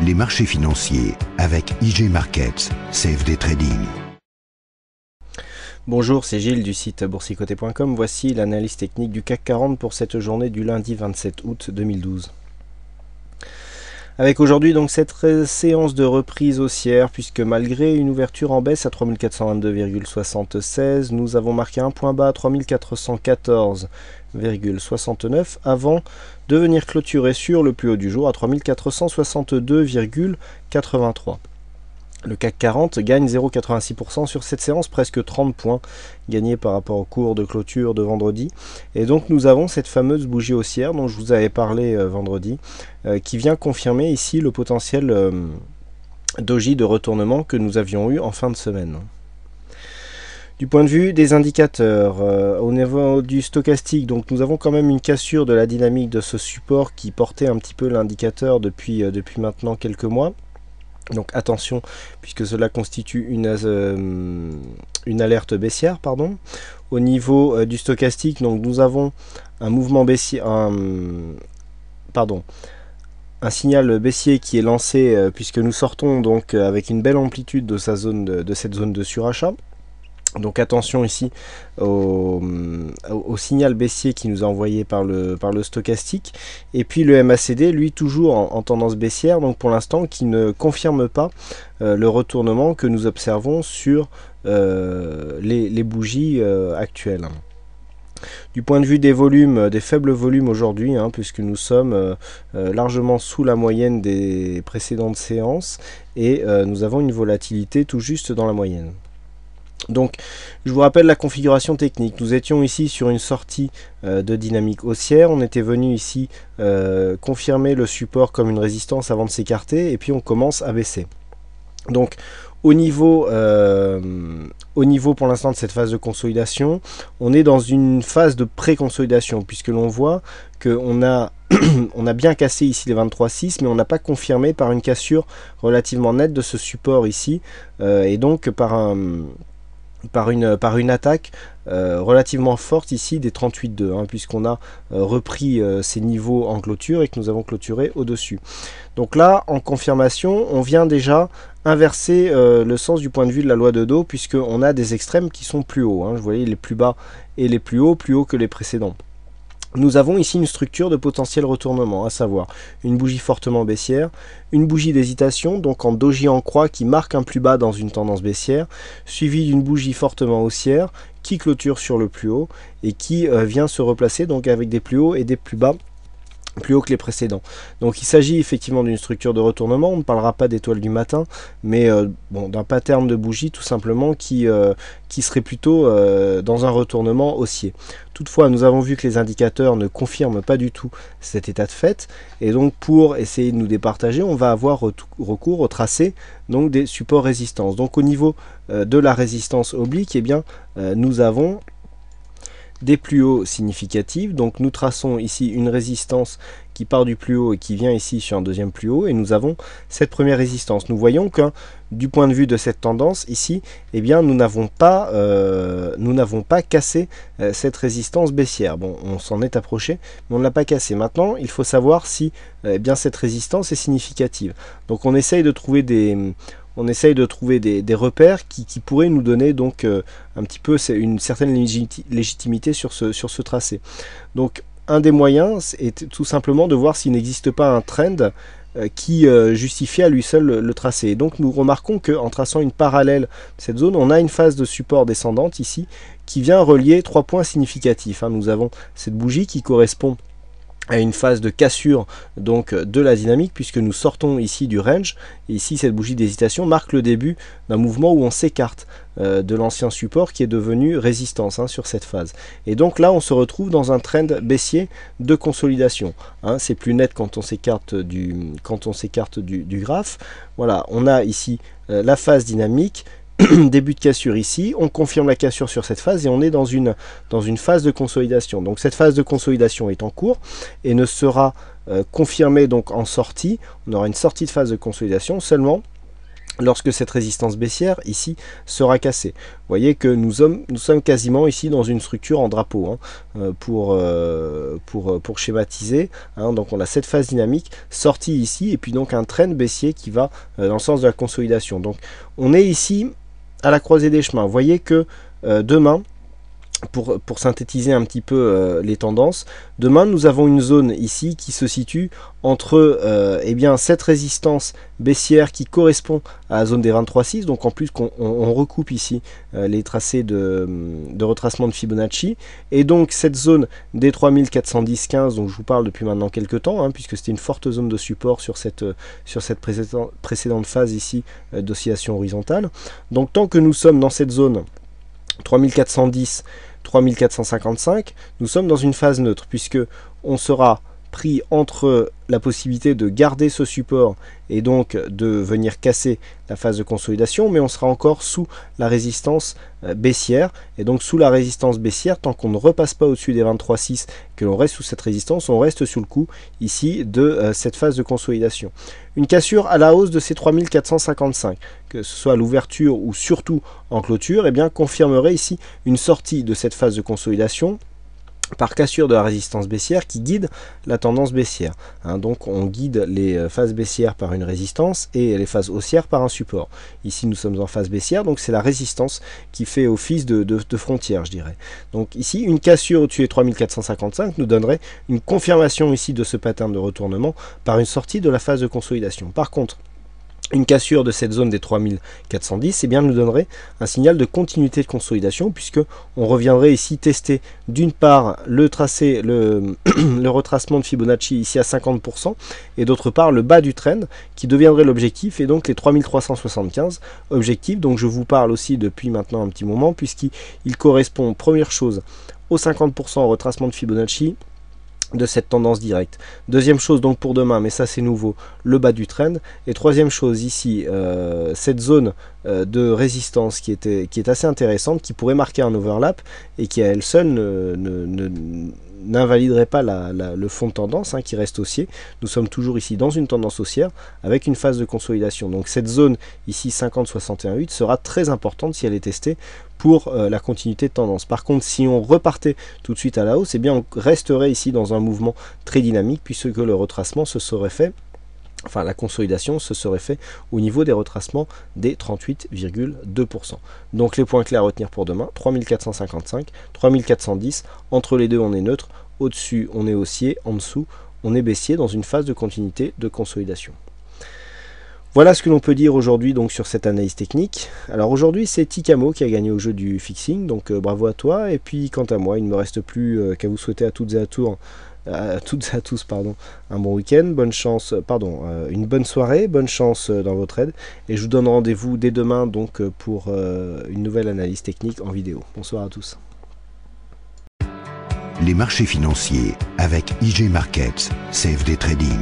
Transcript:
les marchés financiers avec IG Markets, CFD Trading. Bonjour, c'est Gilles du site boursicoté.com. Voici l'analyse technique du CAC 40 pour cette journée du lundi 27 août 2012. Avec aujourd'hui donc cette séance de reprise haussière, puisque malgré une ouverture en baisse à 3422,76, nous avons marqué un point bas à 3414,69 avant de venir clôturer sur le plus haut du jour à 3462,83. Le CAC 40 gagne 0,86% sur cette séance, presque 30 points gagnés par rapport au cours de clôture de vendredi. Et donc nous avons cette fameuse bougie haussière dont je vous avais parlé vendredi, qui vient confirmer ici le potentiel doji de retournement que nous avions eu en fin de semaine. Du point de vue des indicateurs, au niveau du stochastique, donc nous avons quand même une cassure de la dynamique de ce support qui portait un petit peu l'indicateur depuis maintenant quelques mois. Donc attention, puisque cela constitue une alerte baissière, pardon. Au niveau du stochastique, donc nous avons un mouvement baissier, un signal baissier qui est lancé puisque nous sortons donc avec une belle amplitude de cette zone de surachat. Donc attention ici au signal baissier qui nous a envoyé par le stochastique. Et puis le MACD, lui, toujours en tendance baissière, donc pour l'instant qui ne confirme pas le retournement que nous observons sur les bougies actuelles. Du point de vue des volumes, des faibles volumes aujourd'hui, puisque nous sommes largement sous la moyenne des précédentes séances et nous avons une volatilité tout juste dans la moyenne. Donc je vous rappelle la configuration technique. Nous étions ici sur une sortie de dynamique haussière, on était venu ici confirmer le support comme une résistance avant de s'écarter et puis on commence à baisser. Donc au niveau pour l'instant de cette phase de consolidation, on est dans une phase de pré-consolidation puisque l'on voit qu'on a on a bien cassé ici les 23,6 mais on n'a pas confirmé par une cassure relativement nette de ce support ici et donc par une attaque relativement forte ici des 38,2 puisqu'on a repris ces niveaux en clôture et que nous avons clôturé au-dessus. Donc là, en confirmation, on vient déjà inverser le sens du point de vue de la loi de Dow puisqu'on a des extrêmes qui sont plus hauts. Vous voyez les plus bas et les plus hauts que les précédents. Nous avons ici une structure de potentiel retournement, à savoir une bougie fortement baissière, une bougie d'hésitation, donc en doji en croix qui marque un plus bas dans une tendance baissière, suivie d'une bougie fortement haussière qui clôture sur le plus haut et qui vient se replacer donc avec des plus hauts et des plus bas, plus haut que les précédents. Donc il s'agit effectivement d'une structure de retournement, on ne parlera pas d'étoile du matin, mais d'un pattern de bougie tout simplement qui serait plutôt dans un retournement haussier. Toutefois, nous avons vu que les indicateurs ne confirment pas du tout cet état de fait, et donc pour essayer de nous départager, on va avoir recours au tracé donc des supports résistance. Donc au niveau de la résistance oblique, eh bien, nous avons des plus hauts significatifs, donc nous traçons ici une résistance qui part du plus haut et qui vient ici sur un deuxième plus haut, et nous avons cette première résistance. Nous voyons que du point de vue de cette tendance ici, eh bien nous n'avons pas cassé cette résistance baissière. Bon, on s'en est approché, mais on ne l'a pas cassé. Maintenant, il faut savoir si bien cette résistance est significative. Donc on essaye de trouver des repères qui pourraient nous donner donc un petit peu une certaine légitimité sur ce tracé. Donc un des moyens est tout simplement de voir s'il n'existe pas un trend qui justifie à lui seul le tracé. Et donc nous remarquons qu'en traçant une parallèle de cette zone, on a une phase de support descendante ici qui vient relier 3 points significatifs. Nous avons cette bougie qui correspond à une phase de cassure donc de la dynamique puisque nous sortons ici du range et ici cette bougie d'hésitation marque le début d'un mouvement où on s'écarte de l'ancien support qui est devenu résistance sur cette phase, et donc là on se retrouve dans un trend baissier de consolidation. C'est plus net quand on s'écarte du graphe. Voilà, on a ici la phase dynamique, début de cassure ici, on confirme la cassure sur cette phase et on est dans une phase de consolidation. Donc cette phase de consolidation est en cours et ne sera confirmée donc en sortie. On aura une sortie de phase de consolidation seulement lorsque cette résistance baissière ici sera cassée. Vous voyez que nous sommes quasiment ici dans une structure en drapeau, hein, pour schématiser, hein. Donc on a cette phase dynamique sortie ici et puis donc un trend baissier qui va dans le sens de la consolidation. Donc on est ici à la croisée des chemins. Vous voyez que demain, pour synthétiser un petit peu les tendances, demain nous avons une zone ici qui se situe entre eh bien, cette résistance baissière qui correspond à la zone des 23,6, donc en plus on recoupe ici les tracés de retracement de Fibonacci, et donc cette zone des 3410,15 dont je vous parle depuis maintenant quelques temps, hein, puisque c'était une forte zone de support sur cette précédente phase ici d'oscillation horizontale. Donc tant que nous sommes dans cette zone 3410, 3455, nous sommes dans une phase neutre, puisque on sera pris entre la possibilité de garder ce support et donc de venir casser la phase de consolidation, mais on sera encore sous la résistance baissière, et donc sous la résistance baissière, tant qu'on ne repasse pas au-dessus des 23,6, que l'on reste sous cette résistance, on reste sous le coup ici de cette phase de consolidation. Une cassure à la hausse de ces 3455, que ce soit à l'ouverture ou surtout en clôture, eh bien confirmerait ici une sortie de cette phase de consolidation par cassure de la résistance baissière qui guide la tendance baissière, hein. Donc on guide les phases baissières par une résistance et les phases haussières par un support. Ici nous sommes en phase baissière, donc c'est la résistance qui fait office de frontière, je dirais. Donc ici une cassure au-dessus des 3455 nous donnerait une confirmation ici de ce pattern de retournement par une sortie de la phase de consolidation. Par contre, une cassure de cette zone des 3410, eh bien, nous donnerait un signal de continuité de consolidation, puisque on reviendrait ici tester d'une part le tracé, le retracement de Fibonacci ici à 50%, et d'autre part le bas du trend qui deviendrait l'objectif, et donc les 3375 objectifs. Donc je vous parle aussi depuis maintenant un petit moment, puisqu'il correspond, première chose, au 50% retracement de Fibonacci de cette tendance directe. Deuxième chose donc pour demain, mais ça c'est nouveau, le bas du trend. Et troisième chose ici, cette zone de résistance qui est assez intéressante, qui pourrait marquer un overlap et qui à elle seule n'invaliderait pas le fond de tendance, hein, qui reste haussier. Nous sommes toujours ici dans une tendance haussière avec une phase de consolidation. Donc cette zone ici 50-61,8 sera très importante si elle est testée pour la continuité de tendance. Par contre, si on repartait tout de suite à la hausse, eh bien on resterait ici dans un mouvement très dynamique, puisque le retracement se serait fait, enfin la consolidation se serait fait au niveau des retracements des 38,2%. Donc les points clés à retenir pour demain, 3455, 3410, entre les deux on est neutre, au-dessus on est haussier, en dessous on est baissier dans une phase de continuité de consolidation. Voilà ce que l'on peut dire aujourd'hui donc sur cette analyse technique. Alors aujourd'hui c'est Ticamo qui a gagné au jeu du fixing, donc bravo à toi. Et puis quant à moi, il ne me reste plus qu'à vous souhaiter à toutes et à tous un bon week-end, bonne chance, une bonne soirée, bonne chance dans votre trade. Et je vous donne rendez-vous dès demain donc pour une nouvelle analyse technique en vidéo. Bonsoir à tous. Les marchés financiers avec IG Markets, CFD Trading.